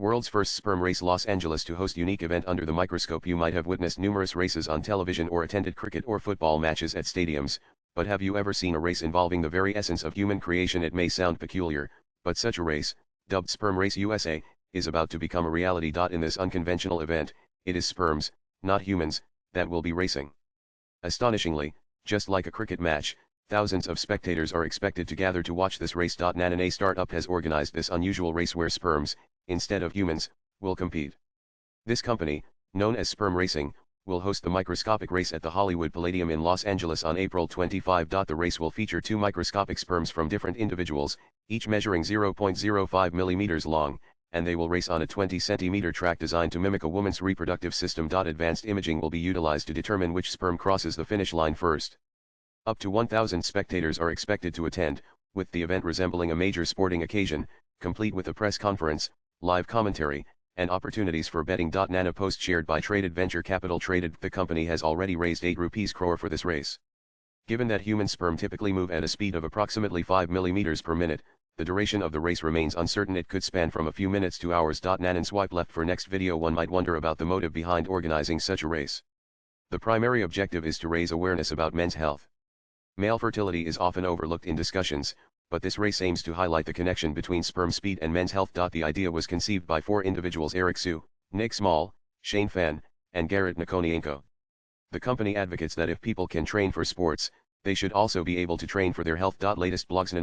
World's first sperm race, Los Angeles to host unique event under the microscope. You might have witnessed numerous races on television or attended cricket or football matches at stadiums, but have you ever seen a race involving the very essence of human creation? It may sound peculiar, but such a race, dubbed Sperm Race USA, is about to become a reality. In this unconventional event, it is sperms, not humans, that will be racing. Astonishingly, just like a cricket match, thousands of spectators are expected to gather to watch this race. A startup has organized this unusual race where sperms, instead of humans, will compete. This company, known as Sperm Racing, will host the microscopic race at the Hollywood Palladium in Los Angeles on April 25. The race will feature two microscopic sperms from different individuals, each measuring 0.05 millimeters long, and they will race on a 20-centimeter track designed to mimic a woman's reproductive system. Advanced imaging will be utilized to determine which sperm crosses the finish line first. Up to 1,000 spectators are expected to attend, with the event resembling a major sporting occasion, complete with a press conference, live commentary, and opportunities for betting. Nana post shared by Traded Venture Capital. The company has already raised 8 crore for this race. Given that human sperm typically move at a speed of approximately 5 millimeters per minute, the duration of the race remains uncertain. It could span from a few minutes to hours. Nanan swipe left for next video. One might wonder about the motive behind organizing such a race. The primary objective is to raise awareness about men's health. Male fertility is often overlooked in discussions, but this race aims to highlight the connection between sperm speed and men's health. The idea was conceived by 4 individuals: Eric Su, Nick Small, Shane Fan, and Garrett Nikonienko. The company advocates that if people can train for sports, they should also be able to train for their health. Latest blogs.